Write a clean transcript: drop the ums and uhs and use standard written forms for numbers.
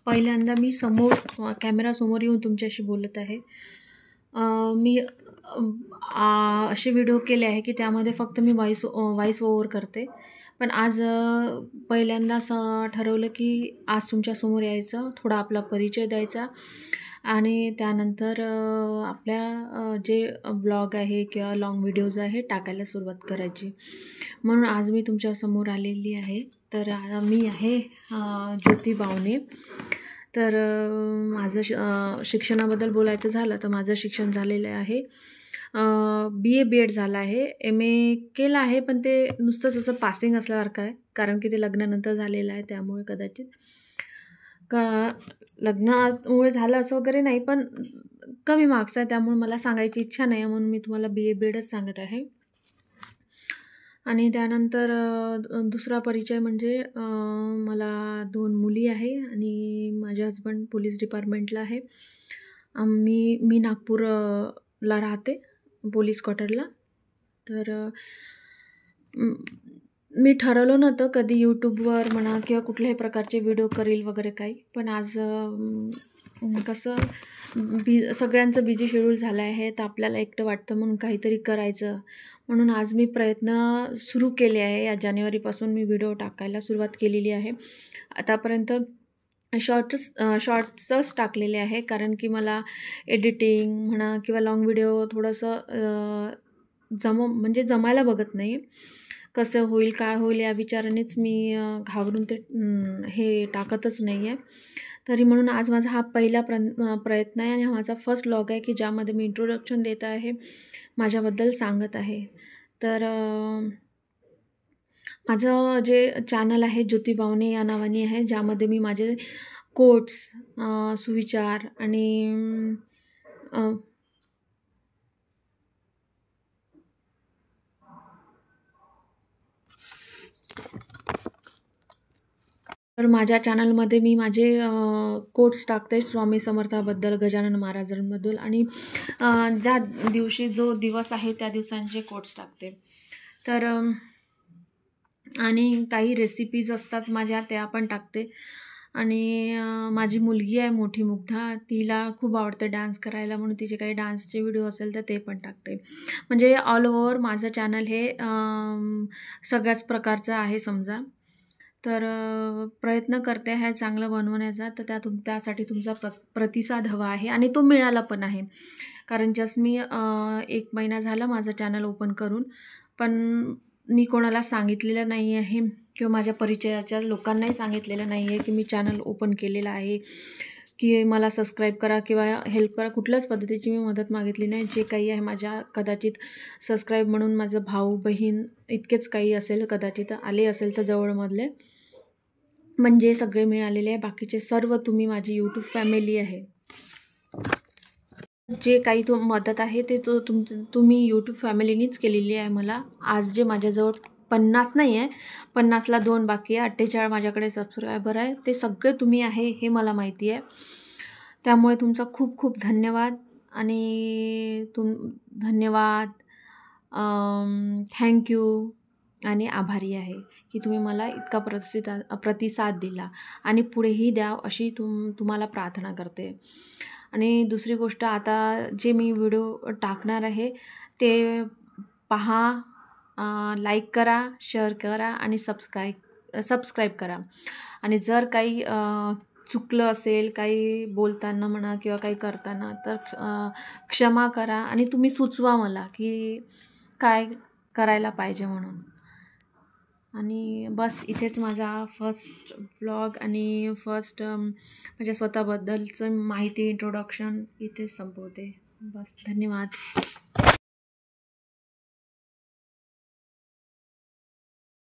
पहिल्यांदा मी समोर कॅमेरासमोर येऊन तुमच्याशी बोलत आहे. मी असे व्हिडिओ केले आहे की त्यामध्ये फक्त मी व्हॉइस ओव्हर करते. पण आज पहिल्यांदा असं ठरवलं की आज तुमच्यासमोर यायचं, थोडा आपला परिचय द्यायचा आणि त्यानंतर आपल्या जे ब्लॉग आहे किंवा लाँग व्हिडिओज आहे टाकायला सुरुवात करायची. म्हणून आज मी तुमच्यासमोर आलेली आहे. तर मी आहे ज्योती बावणे. तर माझं शिक्षणाबद्दल बोलायचं झालं तर माझं शिक्षण झालेलं आहे BA BEd झालं आहे. MA केलं आहे पण ते नुसतंच असं पासिंग असल्यासारखं आहे, कारण की ते लग्नानंतर झालेलं आहे. त्यामुळे कदाचित लग्नामुळे झालं असं वगैरे नाही, पण कमी मार्क्स आहे त्यामुळे मला सांगायची इच्छा नाही आहे, म्हणून मी तुम्हाला BA BEdच सांगत आहे. आणि त्यानंतर दुसरा परिचय म्हणजे मला 2 मुली आहे आणि माझे हजबंड पोलीस डिपार्टमेंटला आहे. मी नागपूरला राहते, पोलीस क्वार्टरला. तर मी ठरवलं नव्हतं कधी यूट्यूबवर म्हणा किंवा कुठल्याही प्रकारचे व्हिडिओ करील वगैरे काही, पण आज कसं सगळ्यांचं बिझी शेड्यूल झालं आहे तर आपल्याला एकटं वाटतं म्हणून काहीतरी करायचं, म्हणून आज मी प्रयत्न सुरू केले आहे. या जानेवारीपासून मी व्हिडिओ टाकायला सुरुवात केलेली आहे. आतापर्यंत शॉर्ट्सच टाकलेले आहे, कारण की मला एडिटिंग म्हणा किंवा लाँग व्हिडिओ थोडंसं जमायला बघत नाही. कसं होईल काय होईल या विचारानेच मी घाबरून ते हे टाकतच नाही आहे. तरी म्हणून आज माझा हा पहिला प्रयत्न आहे आणि हा माझा फर्स्ट व्लॉग आहे की ज्यामध्ये मी इंट्रोडक्शन देत आहे, माझ्याबद्दल सांगत आहे. तर माझं जे चॅनल आहे ज्योती बावणे या नावाने आहे, ज्यामध्ये मी माझे कोट्स, सुविचार आणि तर माझ्या चॅनलमध्ये मी माझे कोट्स टाकते स्वामी समर्थाबद्दल, गजानन महाराजांबद्दल आणि ज्या दिवशी जो दिवस आहे त्या दिवसांचे कोट्स टाकते. तर आणि काही रेसिपीज असतात माझ्या, त्या पण टाकते. आणि माझी मुलगी आहे मोठी मुग्धा, तिला खूप आवडतं डान्स करायला, म्हणून तिचे काही डान्सचे व्हिडिओ असेल तर ते पण टाकते. म्हणजे ऑल ओव्हर माझं चॅनल हे सगळ्याच प्रकारचं आहे समजा. तर प्रयत्न करते आहे चांगलं बनवण्याचा, तर त्यासाठी तुमचा प्रतिसाद हवा आहे आणि तो मिळाला पण आहे. कारण जस्ट मी 1 महिना झाला माझं चॅनल ओपन करून, पण मी कोणाला सांगितलेलं नाही आहे किंवा माझ्या परिचयाच्या लोकांनाही सांगितलेलं नाही आहे की मी चॅनल ओपन केलेलं आहे, की मला सबस्क्राईब करा किंवा हेल्प करा. कुठल्याच पद्धतीची मी मदत मागितली नाही. जे काही आहे माझ्या कदाचित सबस्क्राईब म्हणून माझं भाऊ बहीण इतकेच काही असेल, कदाचित आले असेल तर जवळमधले, म्हणजे सगळे मिळालेले आहे. बाकीचे सर्व तुम्ही माझी यूट्यूब फॅमिली आहे. जे काही मदत आहे ते तुम्ही यूट्यूब फॅमिलीनीच केलेली आहे मला. आज जे माझ्याजवळ 50 नाही आहे, 50ला 2 बाकी आहे, 48 माझ्याकडे सबस्क्रायबर आहे, ते सगळे तुम्ही आहे हे मला माहिती आहे. त्यामुळे तुमचा खूप खूप धन्यवाद आणि धन्यवाद, थँक्यू आणि आभारी आहे की तुम्ही मला इतका प्रतिसाद दिला आणि पुढेही द्या अशी तुम्हाला प्रार्थना करते. आणि दुसरी गोष्ट, आता जे मी व्हिडिओ टाकणार आहे ते पहा, लाईक करा, शेअर करा आणि सबस्क्राईब करा. आणि जर काही चुकलं असेल काही बोलताना म्हणा किंवा काही करताना तर क्षमा करा आणि तुम्ही सुचवा मला की काय करायला पाहिजे म्हणून. आणि बस इथेच माझा फर्स्ट व्लॉग आणि फर्स्ट माझ्या स्वतःबद्दलचं माहिती इंट्रोडक्शन इथेच संपवते. बस, धन्यवाद.